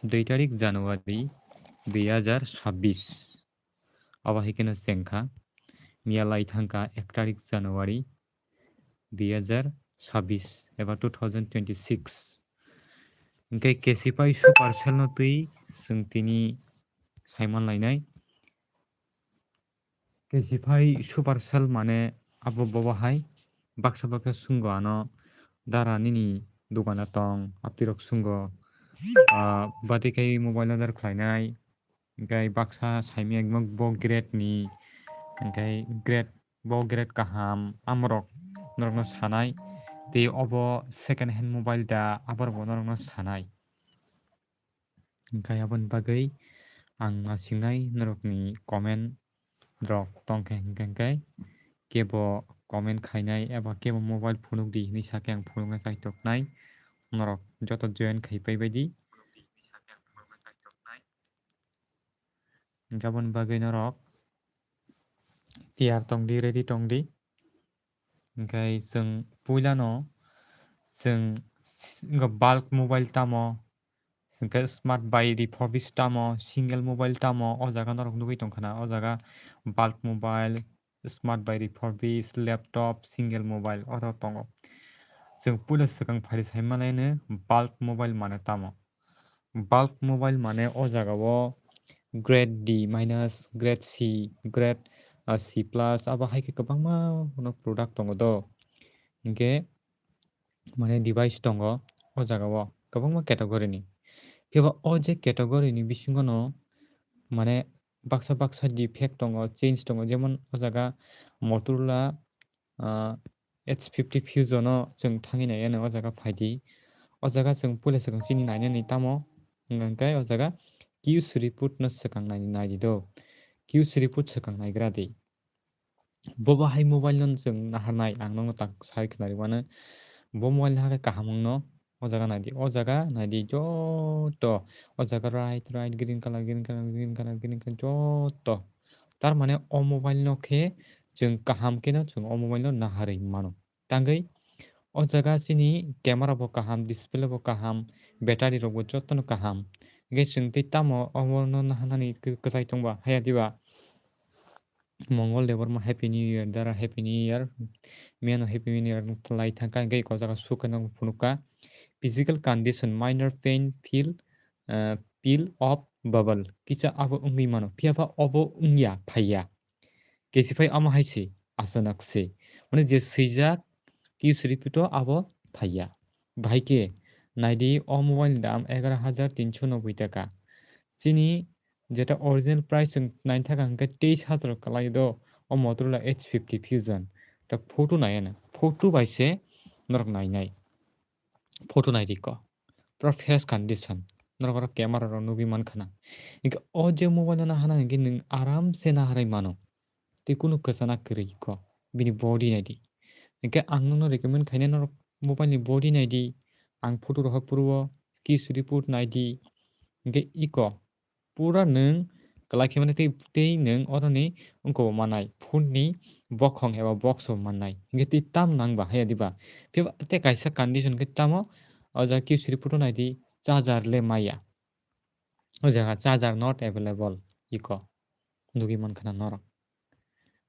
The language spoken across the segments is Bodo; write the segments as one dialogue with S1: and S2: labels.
S1: 2 tarik Januari 2026 abahikeno sengkha mialai thangka 1 tarik Januari 2026 एबा 2026 ओंखाय केसिफाइ सुपारसेल no tui सोंथिनि साइमान लायनाय केसिफाइ सुपारसेल माने abo bawahai baksa baksa sungo ano dara nini dogana tong aptirok sungo batikai mobile order khlainai ओमफ्राय Baksa साइmi ekmak bo grade ni ओमफ्राय grade kaham amrok norokno sanai tei obo second hand mobile da abar bo norokno sanai ओमफ्राय aboni bagui ang nasingnai norokni comment rok tongkha hingkha kebo comment khainai eba kebo mobile phunukdi hinui sake ang phunukna chaitoknai norok joto join khaipai baidi gabon bagui norok tiar tongdi ready tongdi ओमफ्राय जों पुइलानो जों bulk mobile tamo जोंखौ smart buy refurbish tamo single mobile tamo o jaga norok nugui tongkhana o jaga bulk mobile smart buy refurbish laptop single mobile oro tongo जों पुइला sikang phari saimalaino bulk mobile mane tamo bulk mobile mane o jaga o grade D minus grade C grade C plus abo haike kwbangma product tongo do hingke mane device tongo o jaga o kwbangma category ni kebo o je category ni bisingo no mane baksa baksa defect tongo change tongo jemon o jaga Motorola H50 Fusion no जों thanginai o jaga phaidi o jaga जों puila sikang chini nainani tamo hingkhe o jaga Q Sriput no sikang naidi do Q Sriput sikang naigra di bobo hai mobile no जों naharnai ang no tak sai khnari mano bo mobile ha kaham no o jaga naidi joto o jaga right green color joto tar mane o mobile no khe जों kaham keno जों o mobile no naharui mano tangui o jaga chini camera bo kaham display bo kaham battery rok bo joto no kaham hingke जों tei tamo omo no naharnani kwchai tongba haya diba Mongol mo happy new year dara happy new year miano happy new year lai thangka hingke o jaga sukano phunukka physical condition minor pain peel of bubble kicha abo ungui mano phiaba obo ungya phaiya kesifai amo haisi asanakse mane je swijak ki sripito abo phaiya bhaike naidi o mobile dam 11390 টাকা chini যেটা অরিজিনাল প্রাইস जों नायनो थाखाय हंके 23000 kalai do o Motorola H50 Fusion ta photo naiyano photo baise norok nainai photo nairiko pura fresh condition norok camera rok nugui mankhana hingke o je mobile no hana hingke nung aram se naharai mano tei kunu kwchana kwrui ko bini body naidi hingke ang no recommend khainai norok mobile ni body naidi ang photo rok puro ki sriput naidi hingke iko pura nung kalai khaimani tei nung oroni ungko manai phone ni bokhong eba box o mannai hingke tei tam nangba haya diba phiaba tei kaisa condition khe tamo o jaga ki sriput naidi charger le maya o jaga charger not available iko nugui mankhana norok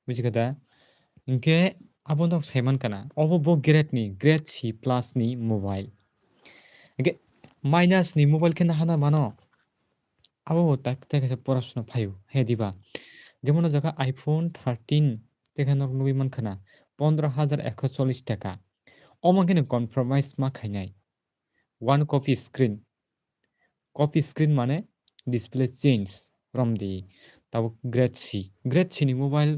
S1: bujikhada hingke abo nog saimankana obo bo grade C plus ni mobile hingke minus ni mobile khe nahana mano abo tak kaisa porosno phaio he diba jemon o jaga iPhone 13 tekha nog nugui mankhana 15140 টাকা omo khe compromise ma khainai one copy screen mane display change romdi tabo grade C ni mobile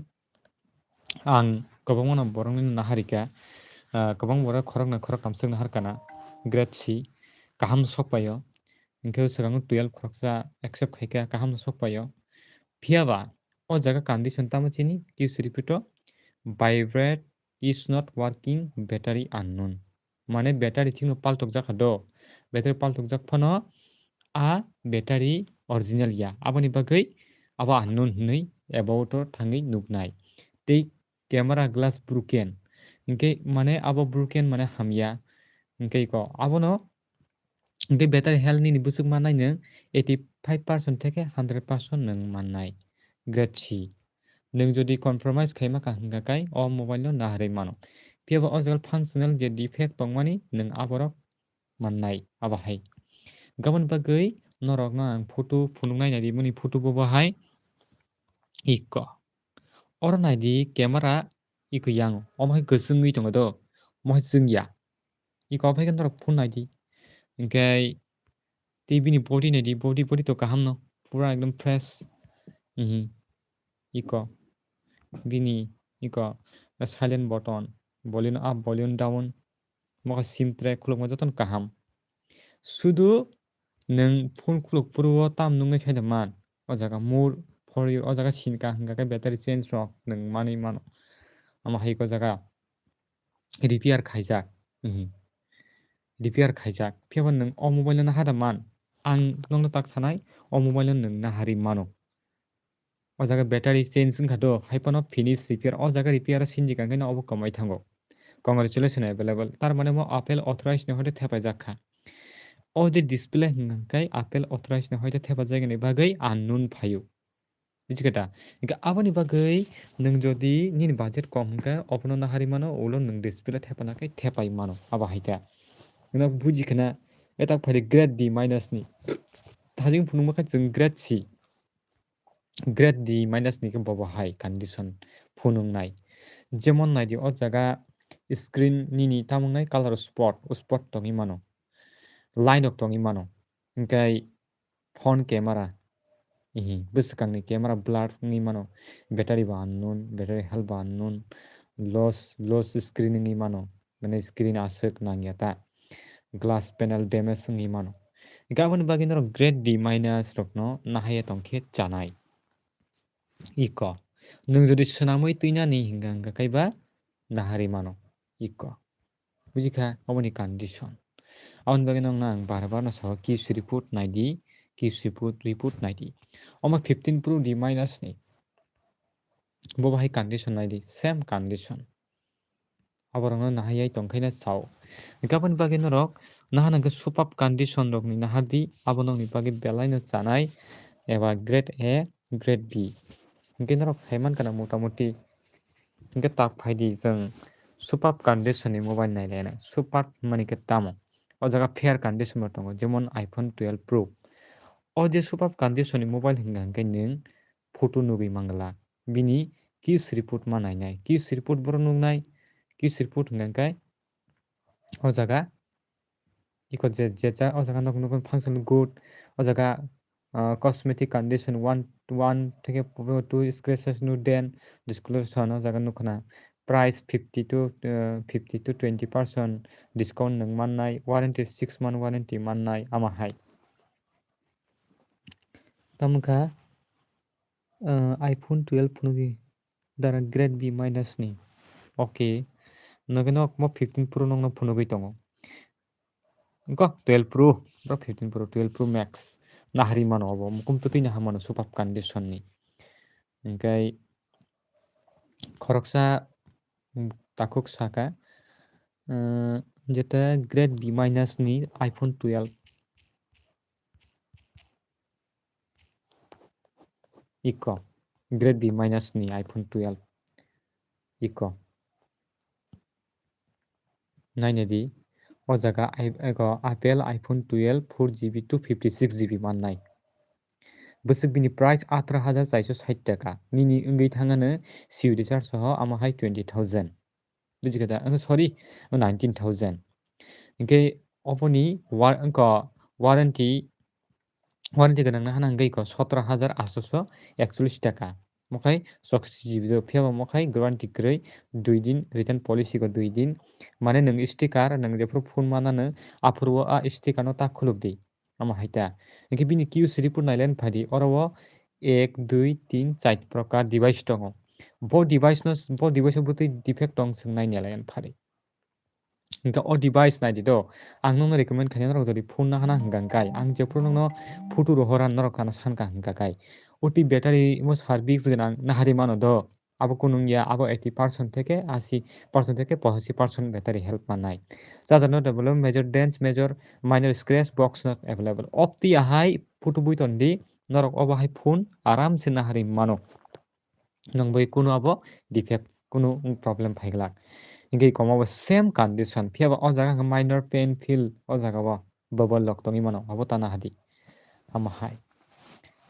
S1: ang kwbangma no borok ni naharika kwbang borok khorok kamsuk naharkana grade C kaham sokpaio hingke swrango 12 khoroksa accept khaika kaham sokpaio phiaba o jaga condition tamo chini ki sripito vibrate is not working battery unknown mane battery thingno paltok jaka do battery paltok jak phano a battery original ya aboni bagui abo unknown hinui about o thangui nugnai tei camera glass broken hingke mane abo broken mane hamya hingke iko abono Hingke battery health nini busuk manai nung 85% থেকে 100% nung mannai. Grade C. Nung jodi compromise khaima ka hingka kai o mobile no naharui mano. Phiaba o jagal functional je defect tongmani nung aborok mannai abo hai. Gabon bagui norok no ang photo phunuknai nai rimani photo bo bahai iko. Oro nai di camera iko yang omhai gosungui tongo do mohai chungya. Iko ophai kan norok phun nai di. Hingkai TV ni body nai di body to kaham no pura ekdom fresh. Iko bini iko silent button volume up volume down moka sim tray khulukma joton kaham. Sudu nung phone khuluk puro tam nungnai saida man o jaga more for you o jaga sinka hingka kai battery change rok nung manui mano. Ama hai ko jaga repair khaijak. Repair khaijak phiaba nung o mobile no hada man ang nongno tak sanai o mobile no nung nahari mano. O jaga battery change wngkha do haifano finish repair o jaga repair sinji kangkhe no obo kamai thango. Congratulations available. Tar mane mo Apple authorized ni hoite thepajakha. O je display hingkai Apple authorized ni hoite thepajak ni bagui unknown phaio. Bijikata. Hingka aboni bagui nung jodi nini budget kom hingka opono nahari mano ulo nung display thepana kai thepai mano abo haita. Nung bujikana etak phai grade D minus ni. Thajing phunukma khai chung grade C. Grade D minus ni ke bobo hai condition phunungnai. Jemon nai di o jaga screen nini tamungnai color spot tongi mano. Line ok tongi mano. Hingkai phone camera. Bwsakangni camera blur ngi mano. Battery ba unknown, battery health ba unknown. Loss screen ngi mano. Mane screen asuk nangyata. Glass panel damage ngi mano. Gabon bagi noro grade D minus rok no nahaya tongkhe chanai. Iko. Nung jodi swnamui tuinani hingka kaiba nahari mano. Iko. Bujikha oboni condition. Aboni bagui no ang bar no sago keys report naidi. Keys report naidi. Oma 15 Pro D minus ni. Bobo hai condition naidi. Same condition. Aborong no nahayai tongkhaina sao. Gabon bagui norok nahanangkhe superb condition rok ni nahardi abonok ni bagui belai no chanai eba grade A grade B. Hingke norok saiman kana motamoti hingke tak phaidi jeng superb condition ni mobile nailena. Superb mani ke tamo. O jaga fair condition bo tongo jemon iPhone 12 Pro. O je superb condition ni mobile hingka nung photo nugui mangla. Bini keys report ma nainai. Keys report boro nungnai. Keys report hingka o jaga iko je o jaga nok function good o jaga cosmetic condition 1 থেকে 2 scratches no den disclosure o jaga nukhana price 50 to 20% discount nung mannai warranty 6 month warranty mannai ama hai. Tamukha iPhone 12 phunugi dara grade B minus ni. Okay. Nogenok mo 15 Pro nongno phunugui tongo. Engko 12 Pro, 15 Pro, 12 Pro Max. Nahari mano abo mukum tuti naha mano superb condition ni. Hingkai khoroksa takuk saka jeta grade B minus ni iPhone 12. Iko grade B minus ni iPhone 12. Iko. Naine di o jaga Apple iPhone 12 4GB to 56GB mannai. Bwsuk bini price 18,460 taka. Nini wngui thangano CU recharge soho ama hai 20,000. Bijikata sorry 19,000. Hingke oponi warranty ganang na hanang ko 17,841 taka. Mokai 64GB do phiaba mokai guarantee krui 2 din return policy ko 2 din. Mane nung sticker nung jefru phone manano apurwo a sticker no ta khulukdi. Ama haita. Hingke bini keys report nailen phadi oro 1 2 3 4 prokar device tongo. Bo device butui defect tong swngnai nailen phadi. Hingka o device naidi do ang nongno recommend khaina norok jodi phone na hana hingka kai ang jefru nongno photo ro horan norok kana sanka hingka kai. Oti battery mo service ganang nahari mano do abo kunungya abo 80% থেকে 80% থেকে 85% battery health manai charger not available major dents major minor scratch box not available opti ahai photo buiton di norok obo hai phone aram se nahari mano nongbai kuno abo defect kuno problem phaigla ingei komabo same condition phiaba o jaga minor pain feel o jaga bo bubble lock tongi mano abo tana hadi ama hai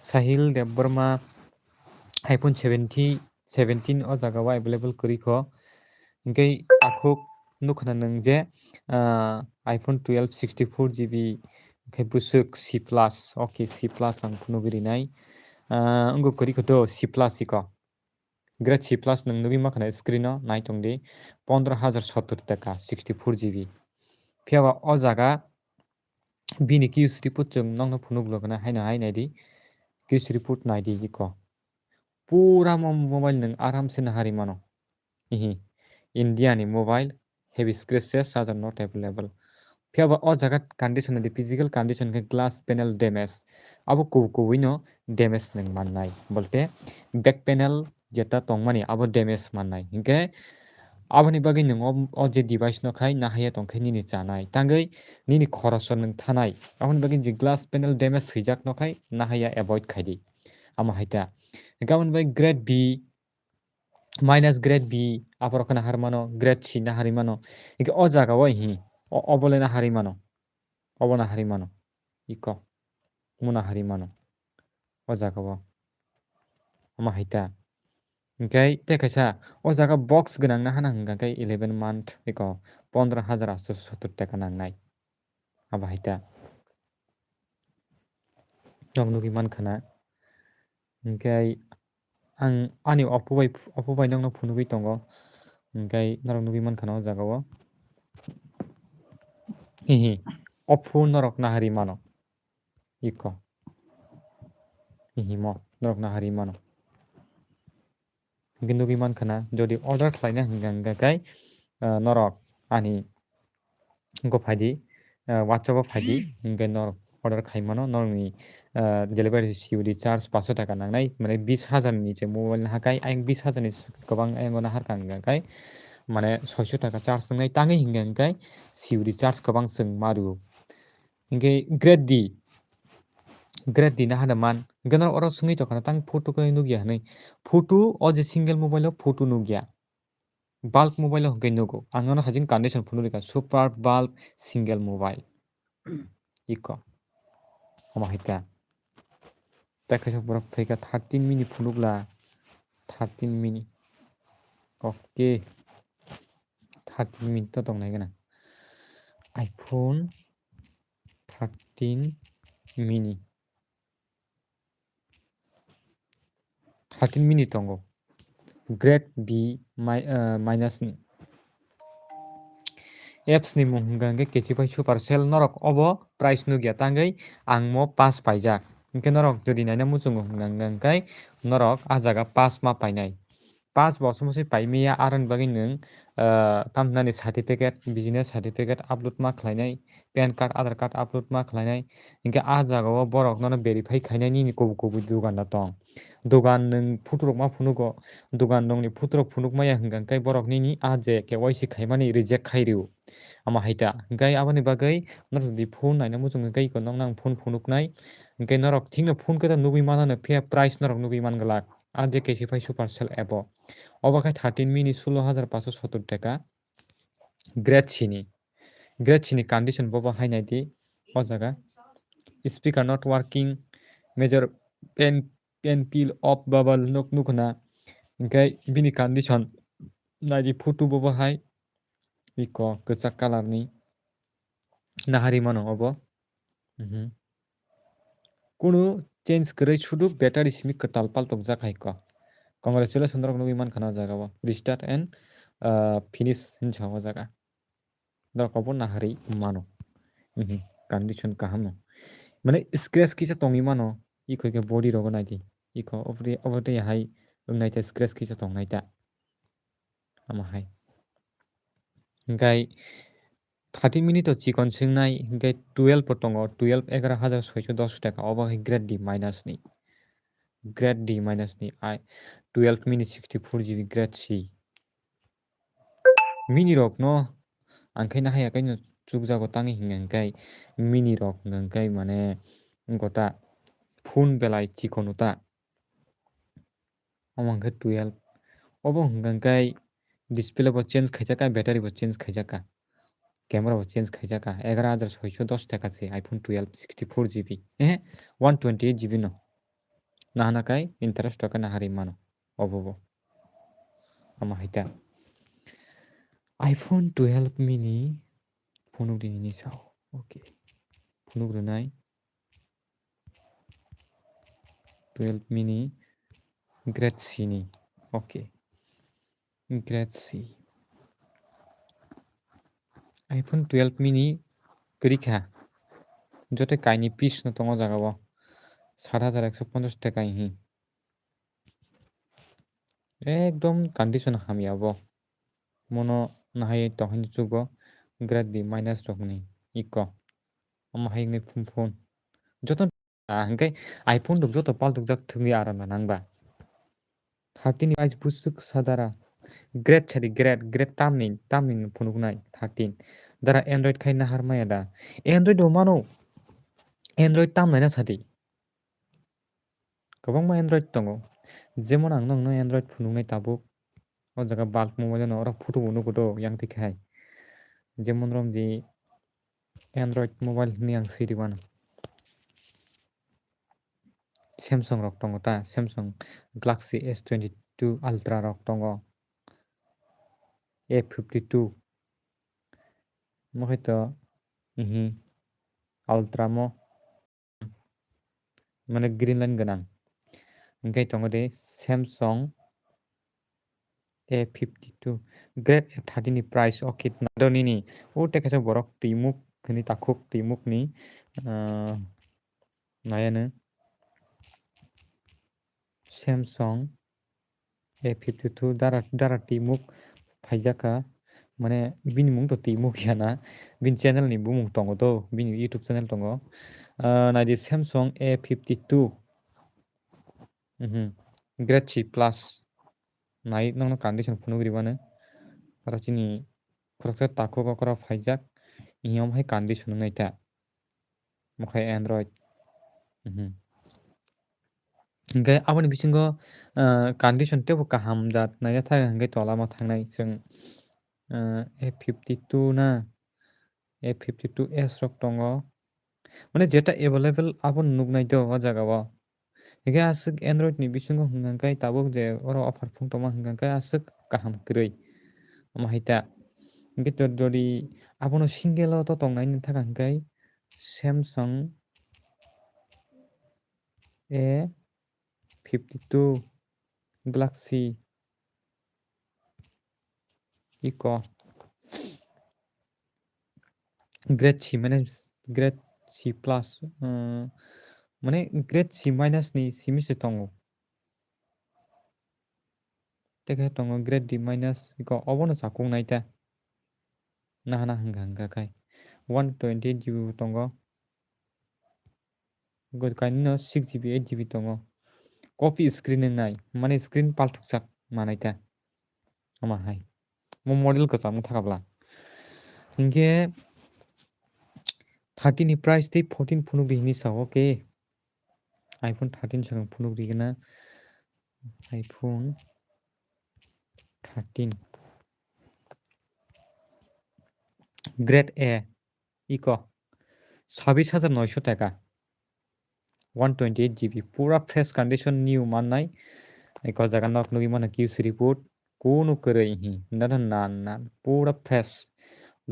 S1: sahil debbarma iPhone 17 o jaga o available koriko ingei akhuk nukhana nung je iPhone 12 64GB khai busuk C+ okay C+ ang phunugiri nai ungo koriko to C+ iko Grade C+ nung nugi makhana screen o naitongdi 15,070 taka 64GB phiaba o jaga bini keys report chung nongno phunuglogana haina hainai keys report naidi iko pura mobile nung aram se nahari mano ihi India ni mobile heavy scratches charger not available phiaba o jaga condition di physical condition ke glass panel damage abo kubuino damage nung mannai bolte back panel jeta tongmani abo damage mannai hingke aboni bagi nung o je device no khai nahaya tongkhai nini chanai tangai nini khoroso nung thanai aboni bagi je glass panel damage swijak no khai nahaya avoid khaidi ama haita gabon bai grade B minus grade B aporokana harmano grade C na harimano ike o jaga o hi obole na harimano obona harimano iko muna harimano o jaga o ama haita ingkai te kaisa o jaga box ganang na hana hingka kai 11 month iko 15,870 taka nangnai aba haita nog nugi mankhana ingkai ang ani Oppo bai nongno phunugui tongo ingkai norok nugui mankhana o jaga o hihi Oppo norok nahari mano iko hihi mo norok nahari mano hingke nugui mankhana jodi order khlaina hingka kai norok ani go phaidi WhatsApp o phaidi hingke norok order khaimano norokni delivery COD charge 500 taka nangnai mane 20,000 ni je mobile hakai ayang 20,000 ni gobang ayang ona harkang kai mane 600 taka charge nangnai tangai hingka kai COD charge gobang chwng maru hingke grade D na hana man gana oro sungui tokana tang photo ko nugya hanai photo o je single mobile o photo nugya bulk mobile o hingkai nugo angano hajin condition phunurika super bulk single mobile iko ama haita takaisa borok phaika 13 minute phunukla 13 minute okay 13 minute to tongnai gana iPhone 13 mini 13 minute tongo grade B minus ni apps ni mung hingka kesipai supercell norok obo price nugya tangai angmo pass paijak hingke norok jodi naina muchungo hingka norok ah jaga pass ma painai pass bo somosi paimia aroni bagui nung tamhinani certificate business certificate upload ma khlainai pan card aadhar card upload ma khlainai hingke ah jaga o borok no verify khainai nini kubu kubu dogan no tong dogan nung photo rok ma phunugo dogan nongni photo rok phunukmaya hingka kai borok nini ah je KYC khaimani reject khairio ama haita hingkai aboni bagui norok jodi phone naina muchung kai iko nong nang phone phunuknai hingke norok thingno phone khe nugui manano phiya price norok nugui manglak ah je kesipai supercell app o obo khai 13 minute 16,570 taka grade C ni condition bobo hainai di o jaga speaker not working major pen peel off bubble nok nukhna hingkai bini condition naidi photo bobo hai iko kwchak colour ni nahari mano obo kuno change kwrwi sudo battery simi kwtal paltokjak hai ko congratulations norok nugui mankhana o jaga o restart and finish hinsa o jaga norok obo nahari mano condition kaham no mane scratch kisa tongi mano iko ke body rogo naidi iko obode hai wngnaita scratch kisa tongnaita ama hai hingkai 13 minute o chikon swngnai hingkai 12 bo tongo 12 11,610 taka obo hai grade D minus ni Grade D minus ni 12 mini 64 GB grade C. Mini rok no angkai na haya kai no chukjago tangi hingkai mini rok ngkai mane gota phone belai chikonu ta amangka 12 obo hingkai display bo change khaijaka battery bo change khaijaka camera bo change khaijaka 11610 taka se iPhone 12 64 GB 128 GB no nahana kai interest toka nahari mano obo ama haita iPhone 12 mini phone ni sao okay phone runai 12 mini grade C ni okay grade C iPhone 12 mini krikha jote kaini piece no tongo jagao 7150 টাকা হি একদম কন্ডিশন হামি আবো মনো নাহাই তহিন চুগো গ্রেড দি মাইনাস রকনি ইক আম হাইনি ফোন যত হাঙ্কাই আইফোন দক যত পাল দক জাক থুমি আরাম নাংবা 13 আইজ বুসুক সাদারা গ্রেড ছাদি গ্রেড তামনি ফোনুক নাই 13 দারা অ্যান্ড্রয়েড খাই না হারমায়া দা অ্যান্ড্রয়েড ও মানো অ্যান্ড্রয়েড তামনাই না সাদি गोबां एन्ड्रइड दङ जेमन आं नोंनो एन्ड्रइड फुनुंनाय ताबुक o jaga bulk mobile no ora photo bono koto yang tikai jemon romdi android mobile ni ang siri wan samsung rok tongo ta samsung galaxy S22 ultra rok tongo A52 mo hito ultra mo mane green line ganang engkai tongo de samsung A52 grade F30 ni price okit nadoni ni o tekaisa borok timuk ni takuk timuk ni nayana Samsung A52 dara timuk faijaka mane bini mung to timuk yana bin channel ni bumung tongo to bini YouTube channel tongo nadi Samsung A52 grade C plus nai nang condition phunugri bane rachini khoroksa takuk okra faijak iyom hai condition naita mokhai Android hingke aboni bisingo condition tebo kaham jat naitha hingke tola mo thangnai chwng A52 na A52s rok tongo mane jeta available abon nugnai to o jaga o hingke asuk Android ni bisingo hingkai tabuk je oro offer phungtoma hingkai asuk kaham kwrwi ama haita hingke jodi abono single o to tongnaini thaka hingkai Samsung A52 Galaxy Eco grade C মানে grade C plus মানে grade C minus ni simisi tongo teka tongo grade D minus iko obono sakung naita nahana hingka kai 128 GB tongo god kaini no 6 GB 8 GB tongo copy screen nai mane screen paltukjak manaita ama hai mo model ko samung thakabla hingke 13 ni price tei 14 phunukri hini sa okay iPhone 13 sang phunukri gana iPhone 13 grade A eco 26,900 টাকা 128 GB পুরা ফ্রেশ কন্ডিশন নিউ মাননাই ইকো জায়গা নক নুগি মানে কিউসি রিপোর্ট কোনো করে হি না পুরা ফ্রেশ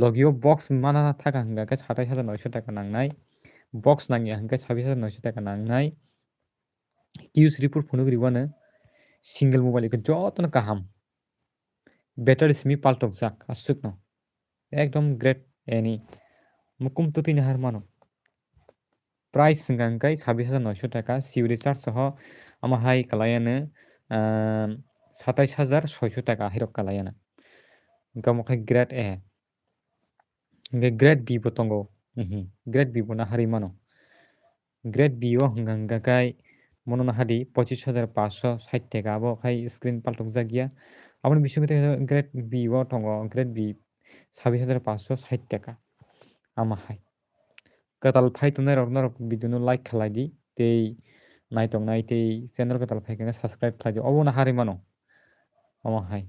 S1: লগিও বক্স মানা থাকা হঙ্গাকে 27,900 টাকা নাংনাই বক্স নাঙিয়া হঙ্গাকে 26,900 টাকা নাংনাই কিউসি রিপোর্ট ফোনুগি রিবানো সিঙ্গেল মোবাইল ইকো যতন কাহাম ব্যাটারি সিমি পাল্টক যাক আসুক ন একদম গ্রেট এনি মুকুম তুতি নাহার মানো প্রাইস হঙ্গাকে 26,900 টাকা সিউ রিচার্জ সহ ama hai kalayana 27,600 টাকা hirok kalayana gamo khai grade A grade B bo tongo grade B bo na hari mano grade B o hingka kai মনোনা হাদি 25,560 টাকা abo khai screen paltokjakya aboni bisingo grade B o tongo grade B 26,560 টাকা ama hai katal phai tongnai rok norok video no like khlai di tei naitongnai tei channel katal phai kene subscribe khlai di obo hari mano ama hai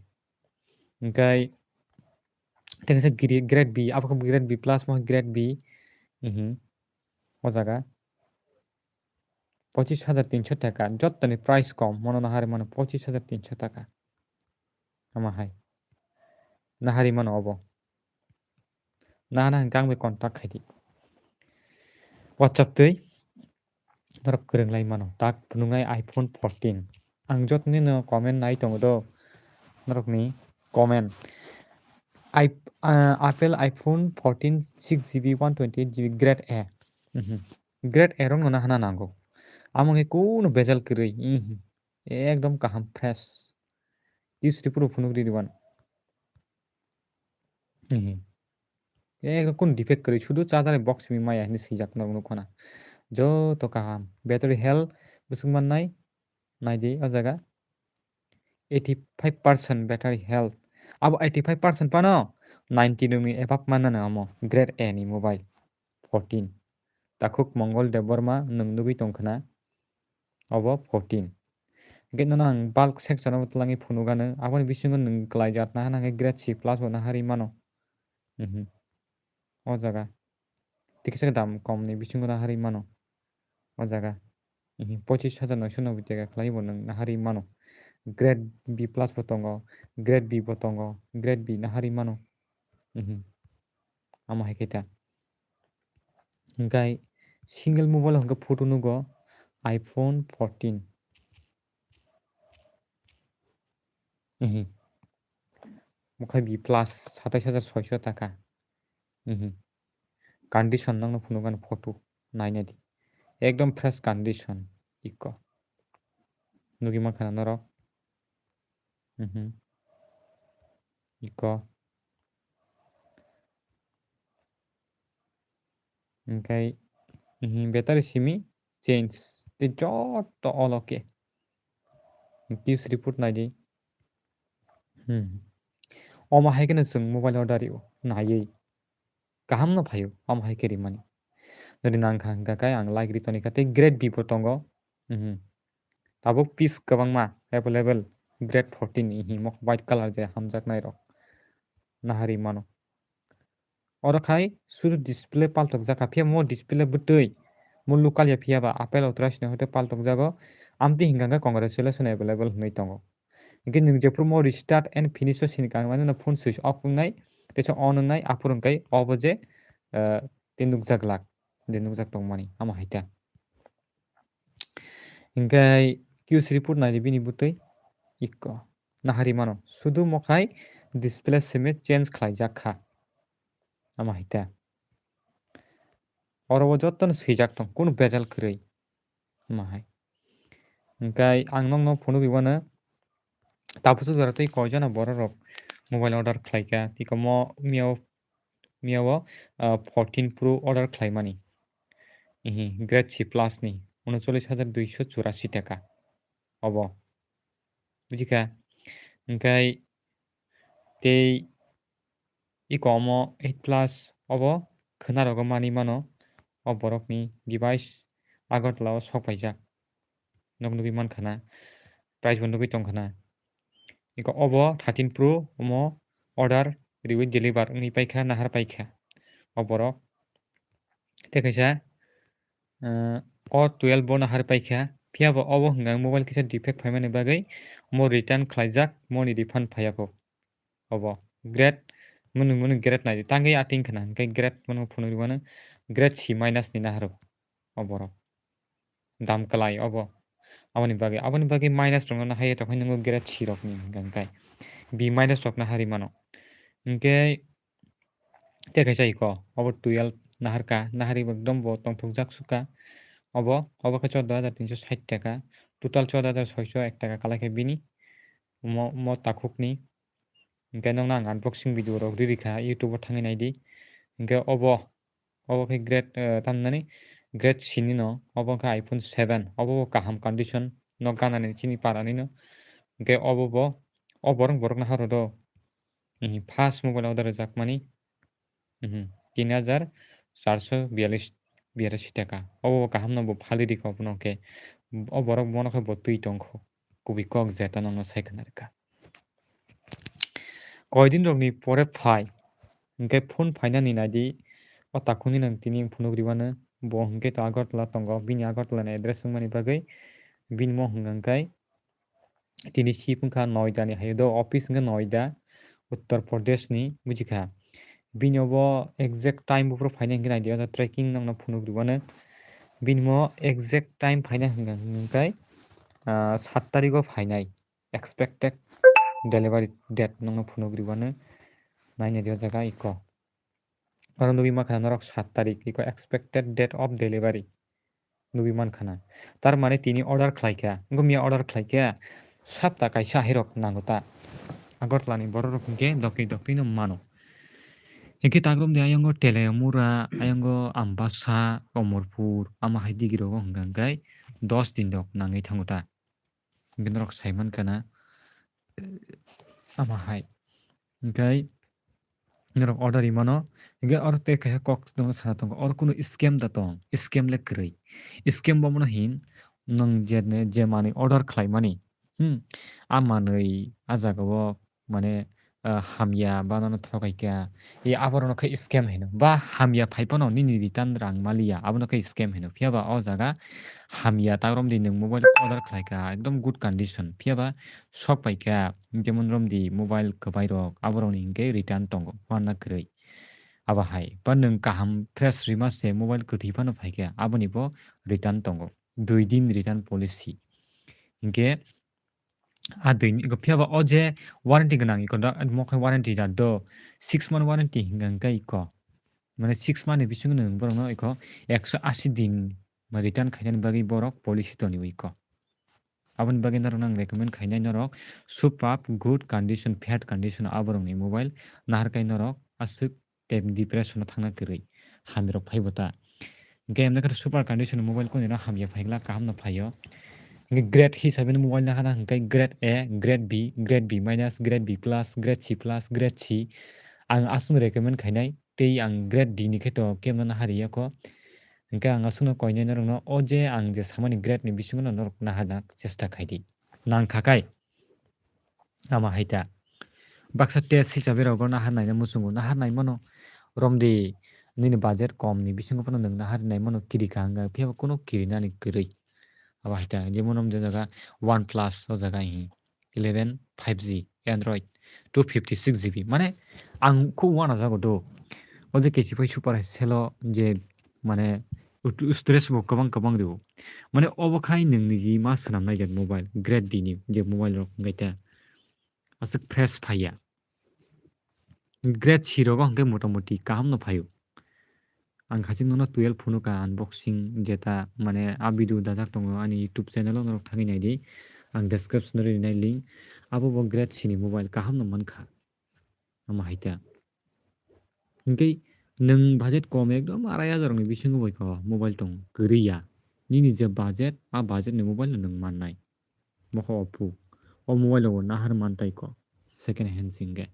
S1: hingkai tengsa grade B abo grade B plus mo grade B o jaga 25,300 টাকা jottoni price kom mono hari mano 25,300 টাকা ama hai nahari mano obo nahana hingkang bai contact khai di WhatsApp tei norok kwrwnglai mano tak phunuknai iPhone 14 ang jotoni no comment nai tongo do norokni comment Apple iPhone 14 6GB 128GB grade A grade A rok no nahana nango among kono bezal kwrwi ekdom kaham fresh isri puro phunuk ri diwan ekdom kon defect kwrwi শুধু charger box mi maya hinui swijak norok nukho na joto kaham battery health bwswng mannai naidi o jaga 85% battery health abo 85% pano 90 ni above manna amo grade A ni mobile 14 takuk mongol deborma nung nugui tongkhana obo 14 hingke no ang bulk section o tlangi phunukano aboni bisingo nung klaijak nahana grade C plus bo nahari mano o jaga tikisa dam kom ni bisingo nahari mano o jaga 25,990 টাকা khlaibo nung nahari mano grade B plus bo tongo grade B bo tongo grade B nahari mano ama hai kaita hingkai single mobile hongkhe photo nugo iPhone 14 mukhai B plus 27,600 টাকা condition nangno phunukano photo naina di ekdom fresh condition iko nugi mankhana norok iko hingkai battery simi change tei joto all okay use report naidi oma hai kene chung mobile order io naiui kaham no phaio ama hai keri mani nodi nangkha hingka kai ang like ri tonika tei grade B bo tongo tabuk piece kwbangma available grade 14 ni himok white color je hamjaknai rok nahari mano oro khai শুধু display paltokjaka phiaba mo display bwtui mo local ya phiaba apple authorized no hoite paltokjago amtui hingkha congratulation available hinui tongo hingke nung jephru mo restart and finish o sinkang mani no phone switch off wngnai teisa on wngnai afur hingkai obo je tin nukjaklak de nukjak tongmani ama haita hingkai use report naidi bini bwtui iko nahari mano শুধু mokhai display simi change khlaijak kha ama haita oro o jotono swijak tong kono bezal kwrwi ama hai hingkai ang nokno phunukgwi mano tapusuk jora tei koijono borok rok mobile order khlaika tikomo miyao 14 pro order khlaimani grade C plus ni 39,284 টাকা obo bujiga hingkai tei ikomo 8 plus obo khwnarogo mani mano o borokni device agartala o sokpaijak nog nugui mankhana price bo nugui tongkhana iko obo 13 pro omo order riwi deliver wngui paikha nahar paikha o borok tei kaisa o 12 bo nahar paikha phiaba obo hwnga mobile kisa defect phaimani bagui mo return khlaijak moni refund phaiyago obo grade munu grade nai tangui ating khana hingkai grade mono phunukgwi mano grade C minus ni nahar o borok dam klai obo aboni bagui minus rok no hayo tongkhai nungo grade C rok ni hingkai B minus rok nahari mano hingkai tei kaisa iko obo 12 naharka nahari ekdom bo tongthokjak suka obo khe 14,360 টাকা total 14,601 টাকা kalaikha bini mo takhukni hingkai nokno ang unboxing video rok riri kha youtube o thangui naidi hingkai obo khe grade tamhinani Grade C ni no obo ke iPhone 7 obo kaham condition no ganani chini parani no ke obo bo o borok borok na haro do first mobile order jakmani ৩,৪৪৪ টাকা obo kaham no bo phali di ko no ke o borok bono ke bo tui tongkho kubi kok jeta no no saikana ka কয়দিন রংনি পরে ফাই ओमफ्राय phone फायनानै नायदि o takuni nang tini phunugriwano bo hingke to Agartala tongo bini Agartala ni address wngmani bagui bini mo hingkangkai tini sipungkha Noida ni hayo do office hingkha Noida Uttar Pradesh ni bujikha bini bo exact time buforo faina hingke naidi o tracking nangno phunugriwano bini mo exact time faina hingkangkai 7 tarikh o fainai expected delivery date nangno phunugriwano naina dio jaga iko aro nubi makhana norok 7 tarikh iko expected date of delivery nubi mankhana tar mane tini order khlaikha ngo miya order khlaikha sapta kaisa hirok nangota Agartala ni borok rok hingke dokei dokei no mano hingke tagrom de ayango Telemura ayango Ambassa Komorpur ama hai digirogo hingkangkai 10 din rok nangui thangota hingke norok saiman kana ama hai hingkai norok order imano hingke oro te kaisa kok no sana tongo oro kuno scam da tong scam le kwrui scam bo mono hin nang je mani order khlaimani a manui a jagao mane hamya ba no thokaika e aborono khai scam hino ba hamya phaipano nini return rang malia abono khai scam hino phiaba o jaga hamya tagrom di nung mobile order khlaika ekdom good condition phiaba sok paika jemon rom di mobile kwbai rok aboroni hingke return tongo wanna kwrui aba hai ba nung kaham fresh rimas se mobile kwthi phano phaika aboni bo return tongo 2 din return policy hingke phiaba o je warranty ganang iko mokhai warranty ja do 6 month warranty hingkangka iko mane 6 month ni bisingo nung borok no iko 180 din return khainani bagui borok policy tonibo iko aboni bagui norok nang recommend khainai norok superb good condition fair condition aborok ni mobile naharkai norok asuk depression no thangna kwrui hamirok phaibota hingke emne khe super condition mobile ko ni hamya phaigla kaham no phaio grade hisabe mobile na hana hingkai grade A grade B minus grade B plus grade C ang asung recommend khainai tei ang grade D ni kheto kemna na hariya ko hingke ang asungno koinai norok no o je ang je samani grade ni bisingo norok na hana chesta khaidi nangkhakai ama haita baksa test hisabe rogo na hanai na musungo na hanai mano romdi nini budget kom ni bisingo pano nung na hanai mano kirika hanga phiaba kono kirinani kwrui aba haita jemon om jaga OnePlus o jaga hi 11 5G Android 256 GB mane ang ko wana jago do o je kesi pai super selo je mane stress bo kabang kabang ribo mane obo khai nung ni ji ma sanam nai mobile grade D ni je mobile rok ngaita asuk fresh phaya grade C rogo hangke motamoti kaham no phayo ang khaching no 12 phone ka unboxing jeta mane a video dajak tongo ani YouTube channel no thangui nai di ang description ri nai link abo bo grade C ni mobile kaham no mankha ama haita hingke nung budget kom ekdom 2,500 ni bisingo bai ko mobile tong kriya nini je budget a budget ni mobile nung mannai mokho Oppo o mobile o nahar mantai ko second hand singge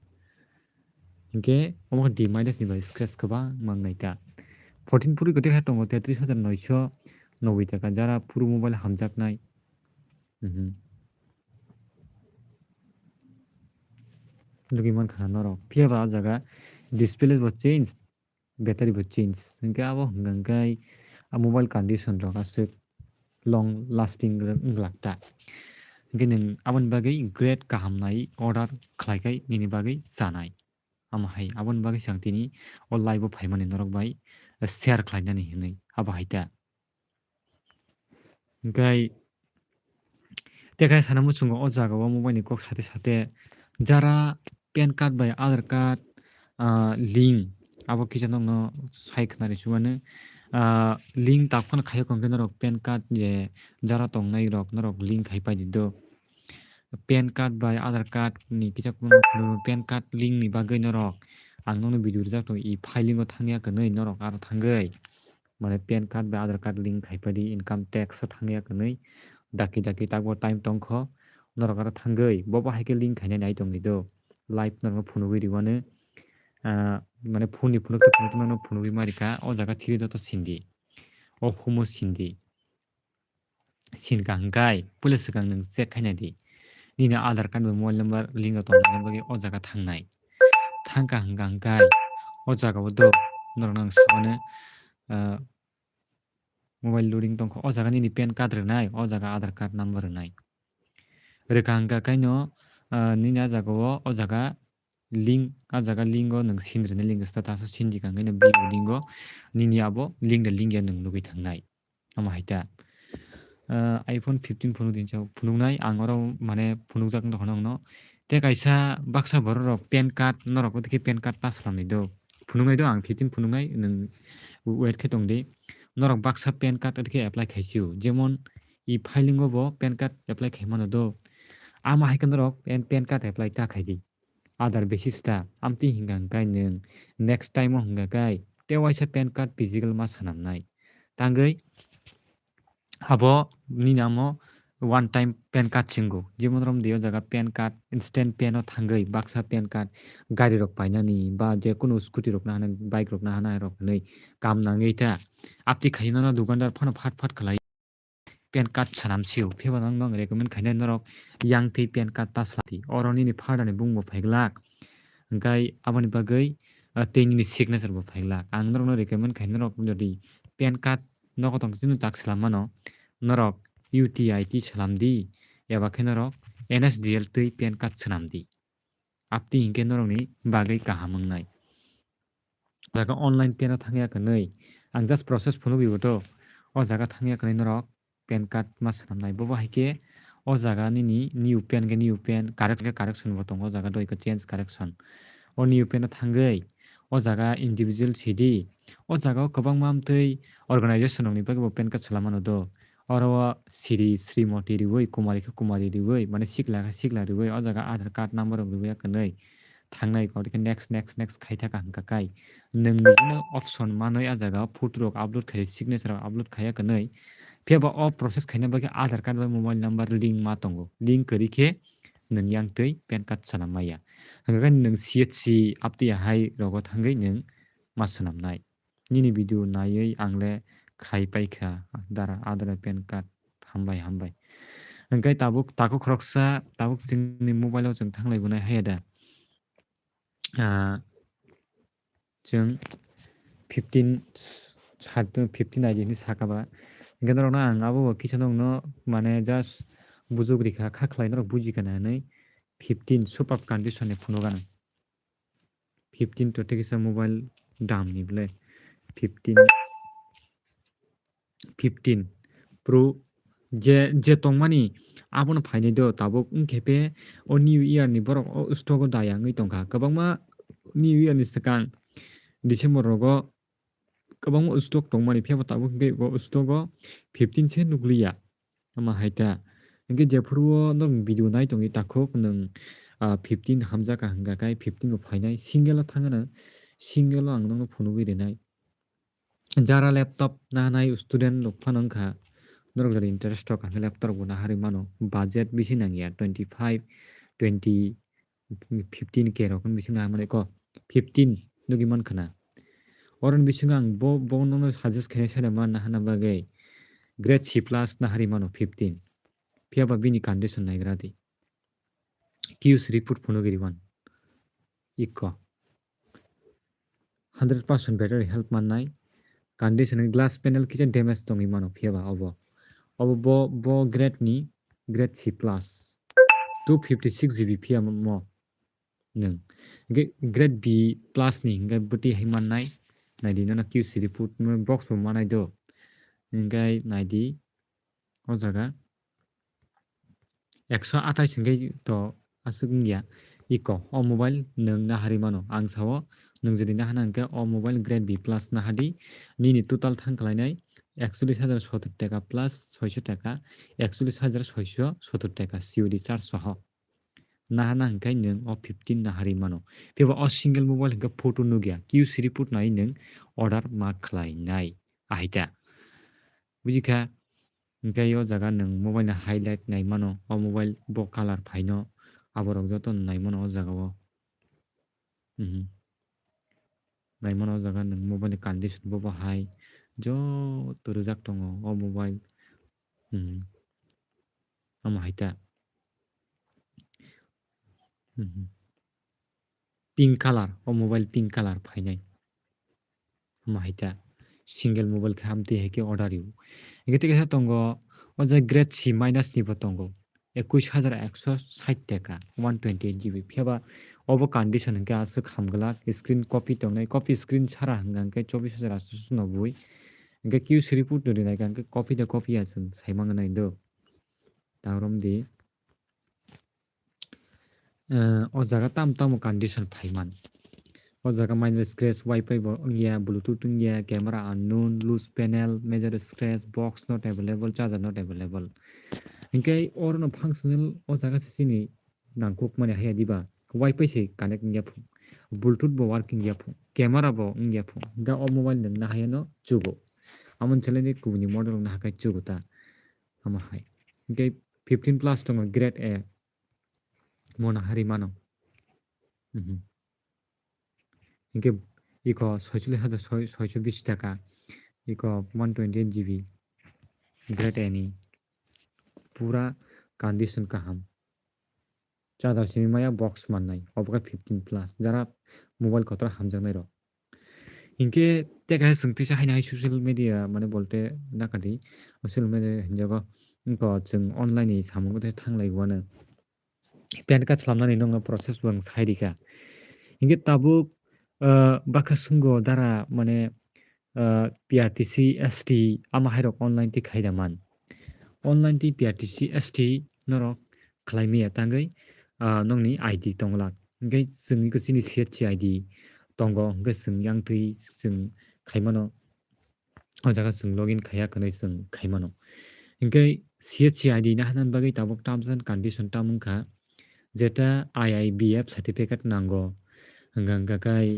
S1: hingke omo D minus ni bai scratch kaba mangnai ta 14 Pro ko dekha tongo 33,990 টাকা যারা পুরো মোবাইল হামজাক নাই লুকি মান খানা নরক পিয়াবা জায়গা display bo change battery bo change hingke abo hingkangkai a mobile condition rok asuk long lasting lakta hingke nung aboni bagui great kaham nai order khlaikai nini bagui chanai ama hai aboni bagui sang tini o live o phaimani norok bai share khlainani hinui aba haita hingkai tekai sana muchungo o jaga o mobile ni kok sate sate jara pan card bai aadhar card link abo kisa nokno sai khnari chumanu link tapkhana khayo kongke norok pan card je jara tongnai rok norok link khai pai do pan card bai aadhar card ni kisa pan card link ni bagui norok ang nokno video rijak tong i filing o thangya kanui norok aro thangai Mane PAN card ba Aadhaar card link khaipadi income tax thangya kanai daki takbo time tongkho norok aro thangoi bobo haike link khainai nai tongi do live norok phunugui riwani mane phone ni phunuk no phunugui marika o jaga thiri dota sindi o humo sindi sinka hangkai pulis sikang nang check khainai di nini Aadhaar card ba mobile number link tongna bagi o jaga thangnai thangka hangkai o jaga o do norok nang sabane mobile loading tongkho o jaga nini PAN card rwnai o jaga Aadhaar card number rwnai rwka hangka kaino nini a jaga link a jaga link o nang sindrini link status sindi kangaino bio link o nini abo link da link ya nang nugui thangnai ama haita iPhone 15 phunuk din chau phunuknai ang oro mane phunukjak ungtongkha no te kaisa baksa borok rok PAN card norok ke PAN card pass khalamni do phunuknai do ang 15 phunuknai nang wait khe tongdi norok baksa PAN card ke apply khaichu jemon e filing o bo PAN card apply khaimano do ama haika norok PAN card apply ta khaidi Aadhaar basis ta amti hingang kai nung next time o hinga kai te waisa PAN card physical ma sanamnai tangoi abo nini amo one time PAN card chingo jemon rom dio jaga PAN card instant PAN o thangoi baksa PAN card gari rok painani ba je kuno scooty rok na hana bike rok na hana rok nei kam nangai ta apti khaino na dukandar phano phat khlai PAN card sanamsiu pheba nang recommend khainai norok yang tei PAN card ta slati oro nini phada ni bungbo phailak hingkai aboni bagoi tei nini signature bo phailak ang norok no recommend khainai norok jodi PAN card nokotong tini tak salamano norok UTI salamdi eba khe norok NSDL tei PAN card sanamdi apti hingke norok ni bagoi kaham wngnai jaga online PAN o thangya kanai ang just process phunubi boto o jaga thangya kanai norok PAN card ma sanamnai bobo haike o jaga nini new PAN correction bo tongo o jaga doi change correction o new PAN o thangoi o jaga individual CD o jaga o kwbangma amtui organization rok ni bagui bo PAN card salamano do oro Sri Srimati riwui Kumari khe Kumari riwui mane sikla khe sikla riwui o jaga Aadhaar card number rok riwui kanai thangnai khe next khaithaka hangka kai nung nini option manui a jaga photo rok upload khai signature rok upload khaya kanai pheba o process khaina bagui Aadhaar card bai mobile number link ma tongo link kwri khe nung yang tui PAN card sanamaya hingka nung CHC apti hai rogo thangoi nung ma sanamnai nini video naiui angle khai paikha dara Aadhaar PAN card hambai hingkai tako khoroksa tabuk chini mobile o chung thanglai bunai hayada chung 15 ID ni sakaba hingke norok no ang abo kisa nog no mane just bujugri kha khlai norok buji kanai 15 superb condition ni phunugan 15 to tekisa mobile dam ni ble 15 pro je tongmani abono phainai do tabuk ungkhepe o new year ni borok o stock o dayangui tongkha kwbangma new year ni swkang December rogo kwbangma stock tongmani phebo tabuk hingke stock o 15 se nukliya ama haita hingke jephuru nog video nai tongi takhok nung 15 hamjaka hingka kai 15 bo phainai single o thangana single o ang nangno phunugui rwnai jara laptop nanai student rok phano wngkha norok jora interest tok hingke laptop bo naharui mano budget bisi nangya 25 20 15K rok bisi nangmani ko 15 nugui mankha na oron bisingo ang no suggest khainai sai manna hana bagui grade C+ naharui mano 15 phiaba bini condition naigradi Qs report phunugui riban ikko 100% battery health mannai condition glass panel kisa damage tongi mano phiaba bo grade ni grade C+ 256GB phiaba mo nung grade B+ ni hingke buti hai mannai naidi no QC report box bo manai do hingkai naidi o jaga 128 hingke to asuk wngya iko o mobile nung naharui mano ang sao nung jodi nahana hingke o mobile grade B+ nahadi nini total thangkhlainai 41,070 taka plus 600 taka 41,670 taka COD charge soho nahana hingkai nung o 15 naharui mano phiaba o single mobile hingke photo nugya QC report nai nung order ma khlainai ahita bujika hingkai o jaga nung mobile ni highlight nai mano o mobile bo color phaino aborok joto nai mano o jaga o nai mano o jaga nung mobile ni condition bo hai joto rijak tongo o mobile amo haita pink color o mobile pink color phainai amo haita single mobile khe hamtui haike order yu hingke tei kaisa tongo o jaga grade C minus ni bo tongo 21160 taka 128 GB phiaba obo condition hingke asuk hamglak screen copy tongnai copy screen sara hingka hingke 24890 hingke Q Shriput ni naika hingke copy de copy asung saimangnai do taromdi o jaga tam condition phaiman o jaga minor scratch wifi bo wngya bluetooth wngya camera unknown loose panel major scratch box not available charger not available hingke oro functional o jaga sini nangkuk mani haya diba wifi se connect wngya phu bluetooth bo working ya phu camera bo wngya phu da o mobile nang na haya no chugo amon cheleni kubuni model na hakai chugo ta ama hai hingke 15 plus tongo grade A mona hari mano hingke iko 46620 taka iko 128 GB grade A ni pura condition kaham charger simimaya box mannai oboka 15 plus jara mobile kotor hamjaknai rok hingke teka sungtwisa haina hai social media mane bolte nakati social media hinjago iko chung online ni samungo te thanglai wano pan card salamnani nongno process bang sairika hingke tabuk baka sungo dara mane PRTC ST ama hairok online ti khaidaman online ti PRTC ST norok khlaimia tangoi nongni ID tonglak hingke chungni ko chini CHC ID tongo hingke chung yangtui chung khaimano o jaga chung login khaya kanai chung khaimano hingke CHC ID na hanan bagui tabuk terms and condition tamungkha jeta IIBF certificate nango hingka kai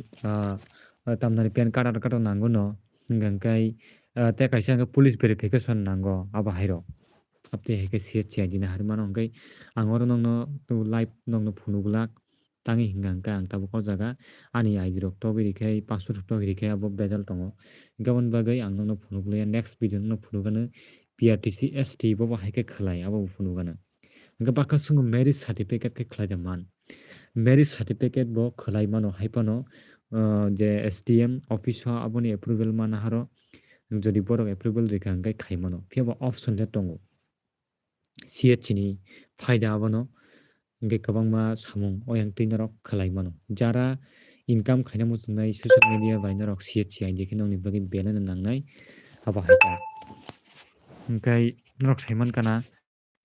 S1: tamnani pan card card nango no hingka kai te kaisa police verification nango abo hairok apte haike CHC ID na hari mano hingkai ang oro nongno live nongno phunukglak tangi hingka ang tabuk o jaga ani ID rok togoi rikai passport togoi rikai abo bedal tongo hingkaboni bagui ang nongno phunuklaia next video no phunukgano PRTC ST bo haike khlai abo phunukgano hingke baka sungo marriage certificate khe khlaidaman marriage certificate bo khlai mano haipano je SDM office o aboni approval mana haro jodi borok approval rika hingkai khaimano phiaba option le tongo CHC ni phaida abono hingke kwbangma samung oyang norok khlai mano jara income khaina muchungnai social media bai norok CHC ID khe nongni bagui belai no nangnai abo haita hingkai norok saiman kana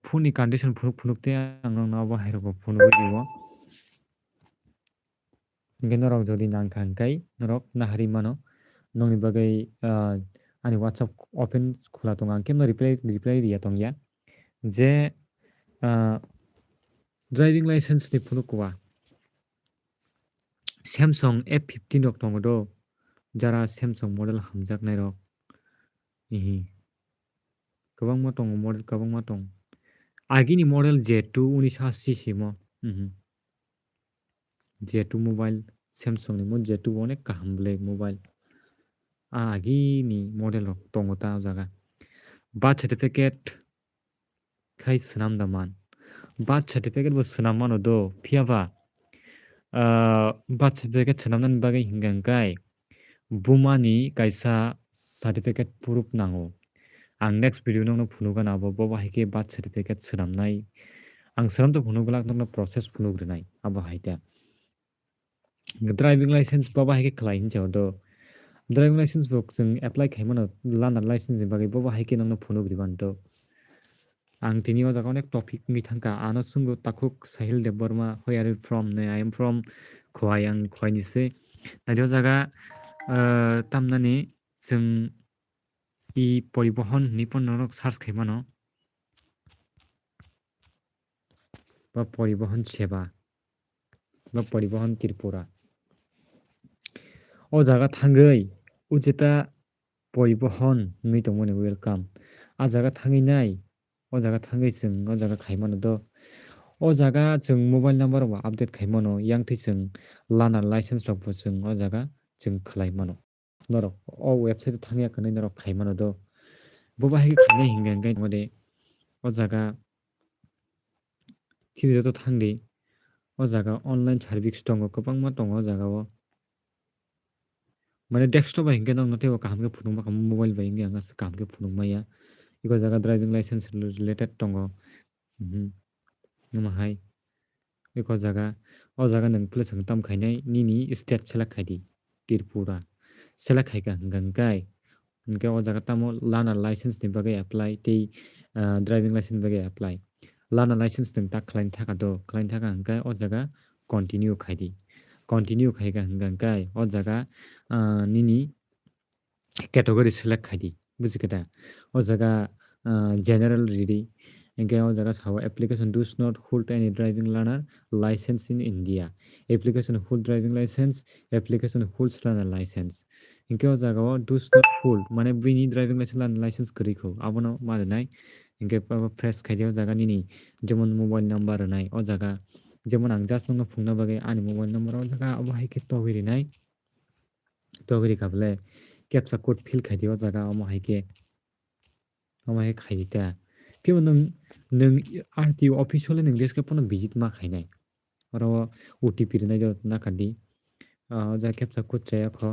S1: phone ni condition phunukte ang nongno abo hairokbo phunugui dibo hingke norok jodi nangkha hingkai norok nahari mano nongni bagui ani WhatsApp open khola tongo ang kemno reply riya tongya je driving license ni phunukwa Samsung F15 rok tongo do jara Samsung model hamjaknai rok kwbangma tongo model kwbangma tongo agini model Z2 1980 simo Z2 mobile Samsung ni Z2 onek kaham black mobile agini model rok tongo ta o jaga birth certificate khai swnamdaman birth certificate bo swnam do phiaba birth certificate swnamnani bagui hingka hingkai bumani kaisa certificate proof nango ang next video nongno phunukgano abo bo haike birth certificate swnamnai ang swnamto phunukglak nongno process phunugrwnai abo haita driving license bo haike khlai hinjao do driving license bo chung apply khaimano learner license ni bagui bo haike nongno phunugriban do ang tini o jaga onek topic wngui thangkha ano chungo takhuk Sahil Dev Burma where are you from I am from Khowai ang Khowai ni se nai o jaga tamnani chung I poribohon nipon norok search khaimano ba poribohon seva ba poribohon Tripura o jaga thangoi ujeta परिबहन wngui tongmani welcome ah jaga thanginai o jaga thangui chwng o jaga khaimano do o jaga chwng mobile number rok bo update khaimano eyangtui chwng lana license rok bo chwng o jaga chwng khlai mano norok o website o thangya kanui norok khaimano do bobo hai khainai hingka hingkhe mode o jaga thirijato thangdi o jaga online service tongo kwbangma tongo o jagao mane desktop bai hingkhe nog teibo kaham khe phunukma mobile bai hingkhe ang kaham khe phunukmaya iko jaga driving license related tongo amahai iko jaga o jaga nung plasang tamkhainai nini state select khaidi Tripura select khaika hingka hingkhe o jaga tamo lana license ni bagui apply tei driving license bagui apply lana license nung tak khlaini thaka hingkhe o jaga continue khaidi continue khaika hingka hingkhe o jaga nini category select khaidi bujikhe o jaga general ridi hingkhe o jaga sao application does not hold any driving learner license in India application hold driving license application holds learner license hingkhe o jaga o does not hold mane bini driving license learner license kwrui kho abono marinai hingkhe fresh khaidi o jaga nini jemon mobile number rwnai o jaga jemon ang just nungno phungna bagui ani mobile number o jaga abo hai khe togui rinai togui rikha captcha code fill khaidi o jaga amo hai khai ta phiaba nung RTO officially nung deske pono visit ma khainai oro OTP rwnai do nakandi o jaga captcha code chaya kho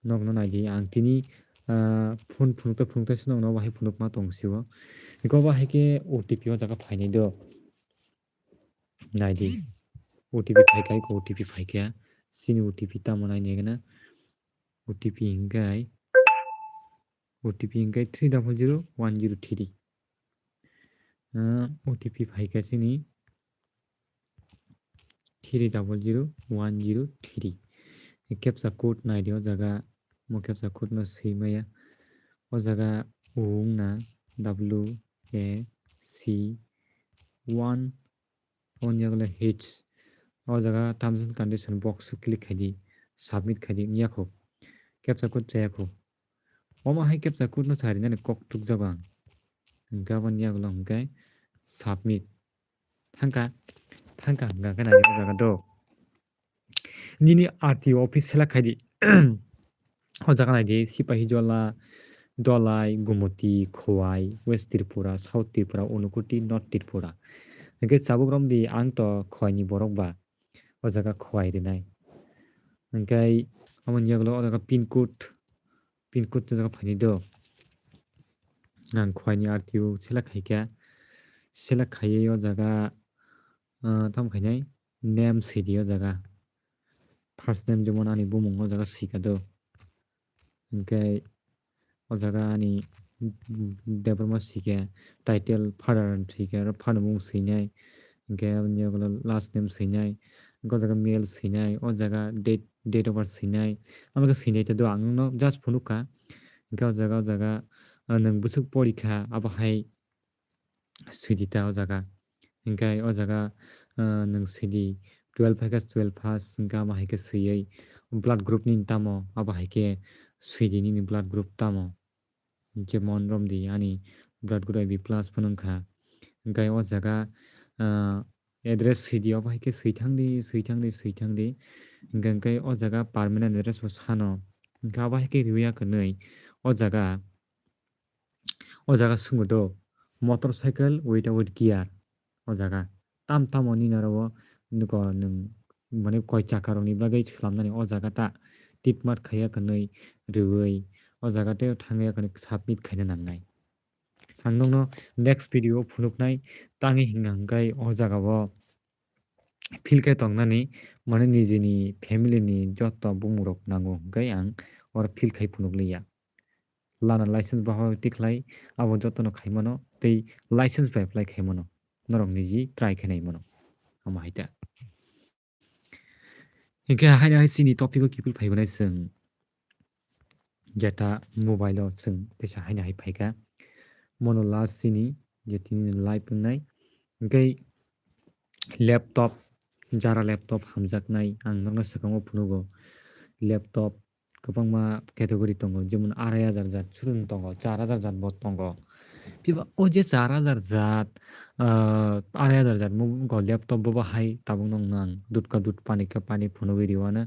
S1: nogno naidi ang tini phone phunukta se nogno bahai phunukma tongsio iko ba hai khe OTP o jaga phainai do naidi OTP phaikha OTP phaikha sini OTP tamo nainai gana OTP hingkai OTP hingkai 300103 OTP phaikha sini 300103 captcha code naidi o jaga mo captcha code no swiimaya o jaga wngna WAC1 oni yagle H o jaga terms and condition box click khaidi submit khaidi yakho captcha code chayakho omo hai captcha code no sarinani kok tukjago ang hingkhe aboni yagulo hingkhe submit thangka hingka naidi o jaga do nini RTO office select khaidi o jaga naidi Sipahijola Dolai Gumoti Khowai West Tripura South Tripura Unukuti North Tripura hingkhe chabuk di ang to khowai ni borok ba o jaga khowai rwnai hingkhe aboni yagulo o jaga pin code o jaga phainai do ang khowai ni RTO select khaikha select khaiui o jaga tamkhainai name sidi o jaga first name jemon ani bumung o jaga sika do hingkhe o jaga ani deborma sike title father sike aro father mung swinai hingkhe aboni yagulo last name swinai hingkhe o jaga male swinai o jaga date of birth swinai amokhe swinai tong do ang nungno just phunukha hingkhe o jaga nung bushuk porikha abo hai swidi ta o jaga hingkhe o jaga nung swidi 12 haikhe 12 pass hingkhe amo haikhe swiui blood group nini tamo abo haikhe swidi nini blood group tamo jemon romdi ani blood group AB plus phano wngkha hingkhe o jaga address sidi abo haikhe swithangdi hingkhe o jaga permanent address bo sano hingkhe abo haikhe rewui kanui o jaga swngbo do motorcycle without gear o jaga tamo nini oro noko nung mane koi chakka rokni bagui swlamnani o jaga ta tikmark khaiya kanui rewui o jaga tei thangya kanui submit khaina nangnai ang nungno next video o phunuknai tangi hingkha o jagao fill khe tongnani mane nijini family ni joto bumung rok nango hingkhe ang oro fill khai phunukliya lana license bo tiklai abo jotono khaimano tei license bai apply khaimano norok niji try khe naimano amo haita hingkhe haina hai chini topic o kifil phaibanai chwng jeta mobile o chwng teisa haina hai phaikha mono last chini je tini live wngnai hingkhe laptop jara laptop hamjaknai ang nogno swkango phunugo laptop kwbangma category tongo jemon 2500 jat surun tongo 4000 jat bo tongo piba o je 4000 jat 2500 jat go laptop bo hai tabuk nong nang dut ka dut pani ka pani phunugui riwana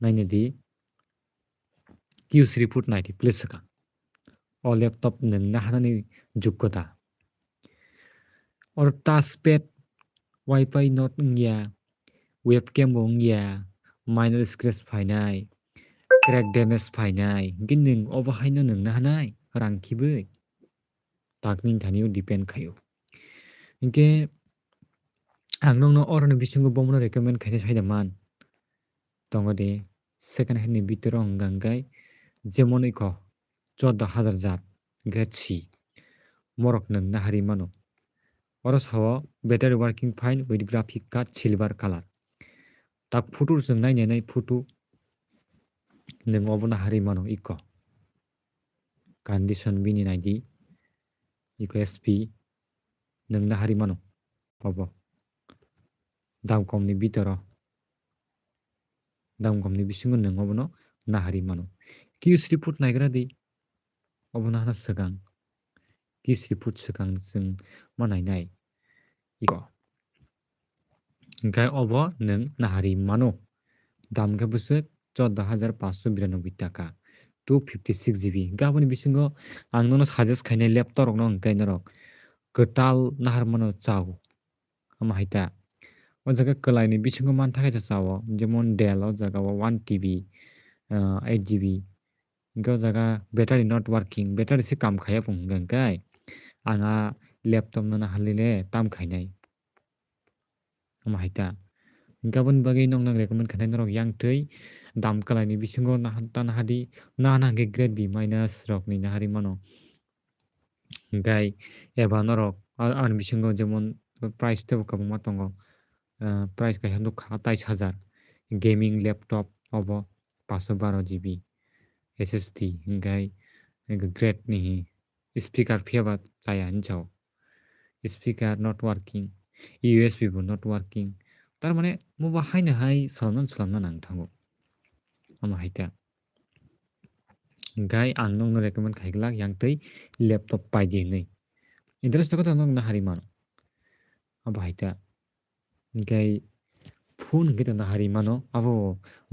S1: naini di Q3 put naiti plesaka o laptop nungna hanani joggota or touchpad wifi not ngya webcam bo ngya minor scratch phainai crack damage phainai ginning obo haino nungna hanai rangkibui takning thaniu depend khayo inke ang nongno oroni bisingo bomno recommend khaina saidaman tongo de second hand ni bitoro hingkangkai jemon iko 14000 jat grade C morok nungna hari mano oro sao battery working fine with graphic card silver color tak photo jeng nainai photo nung obono hari mano iko condition bini naidi iko SP nungna hari mano obo dam komni bitoro dam komni bisingo nung obono nahari mano Q3 put naigra di obono hana swkang Q3 put swkang jeng manainai iko hingkai obo nung nahari mano dam khe bwswk 14592 taka 256 GB gaboni bisingo ang nono suggest khainai laptop rok no hingkai norok kwtal nahar mano chao ama haita o jaga kwlai ni bisingo manthakai chao jemon Dell o jaga o 1 TB 8 GB hingkai o jaga battery not working battery se kam khaya bung hingkai anga laptop no nahalile tam khainai ama haita gabon bagui nong nang recommend khanai norok yang tui dam kalai ni bisingo tan hadi nana hingke grade B minus rok ni nahari mano hingkai eba norok ani bisingo jemon price tebo kwbangma tongo price kaisa nukha 28000 gaming laptop obo 512 GB SSD hingkai grade ni speaker phiaba chaya hinchao speaker not working USB bo not working tar mane moba haino hai salamna nangthango ama haita hingkai ang nongno recommend khaiglak yang tui laptop paidi hinui interest ko nong nahari mano abo haita hingkai phone hingke to nahari mano abo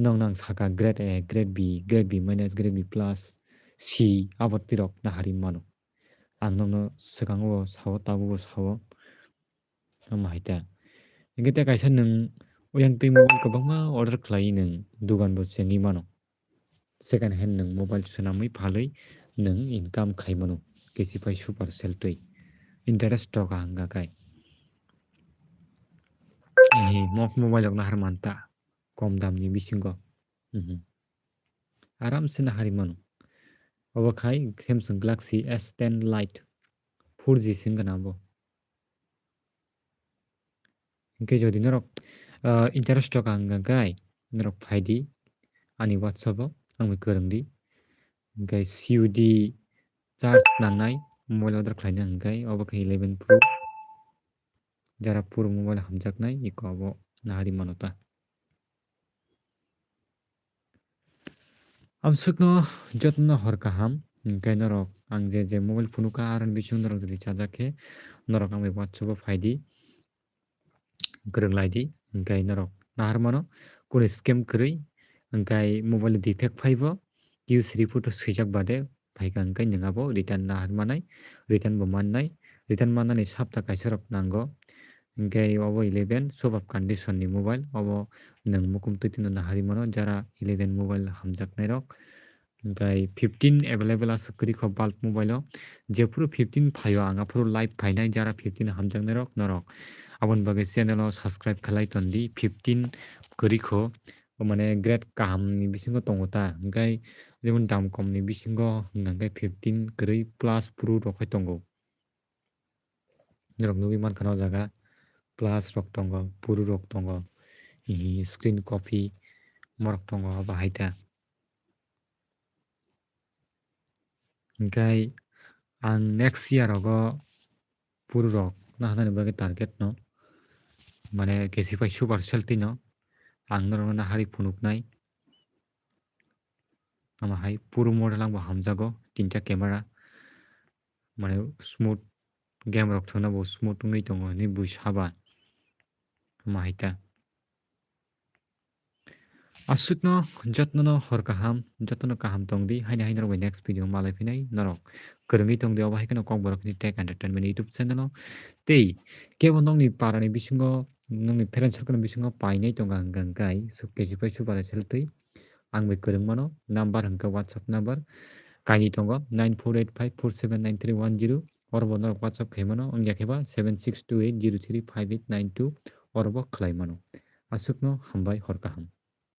S1: nong nang saka grade A grade B grade B minus grade B plus C abo tirok nahari mano ang nongno swakango sao tabuo sao ama haita hingke te kaisa nung oyang tui mobile kwbangma order khlai nung dugan bo chengui mano second hand nung mobile swnamui phalui nung income khai mano kesipai super sell tui interest toka hingkakai mok mobile rok nahar manta kom dam ni bisingo aramse nahari mano obo khai Samsung Galaxy S10 Lite 4G singana bo hingke jodi norok interest toka hingkakai norok phaidi ani WhatsApp o angbai kwrwngdi hingkai COD charge nangnai mobile order khlaina hingkai obo khe 11 Pro jara puro mobile hamjaknai iko abo nahari mano ta amsukno jotno hor kaham hingkai norok ang je mobile phunuka aron bising norok jodi chajakhe norok angbai WhatsApp o phaidi kwrwnglai di hingkai norok nahar mano kunu scam kwrui hingkai mobile defect phaibo Q3 photo swijak bade phaika hingkai nung abo return nahar manai return bo mannai return mannani sapta kaisa rok nango hingkai obo 11 soft of condition ni mobile obo nung mukum tui no nahari mano jara 11 mobile hamjaknai rok hingkai 15 available ase kwrwikho bulb mobile o jefuru 15 phaio anga furu live phainai jara 15 hamjaknai rok norok aboni bagui channel o subscribe khlai tondi 15 kwrwikho mane grade kaham ni bisingo tongo ta hingkai jemon dam kom ni bisingo hingkakhe 15 kwrwi plus pro rok hai tongo norok nugui mankha o jaga plus rok tongo pro rok tongo screen copy morok tongo abo haita hingkai ang next year rogo pro rok nahanani bagui target no mane kesipai super sell tui no ang norok nahari phunuknai amahai puro model ang bo hamjago tinta camera mane smooth game rok thona bo smooth ungui tongo ni bui saba mahaita asukno jotno no hor kaham jotno kaham tongdi haina haina rok next video malai phinai norok kwrwngui tongdi obo haikano kok borok ni tech entertainment youtube channel o tei kebo nongni parani bisingo nongni friend circle bisingo painai tonga hingkai kechi super seltui ang bai kwrwng mano number hingka whatsapp number kaini tongo 9485479310 orobo norok whatsapp khai mano ongya kheba 7628035892 orobo khlai mano asukno hambai hor kaham.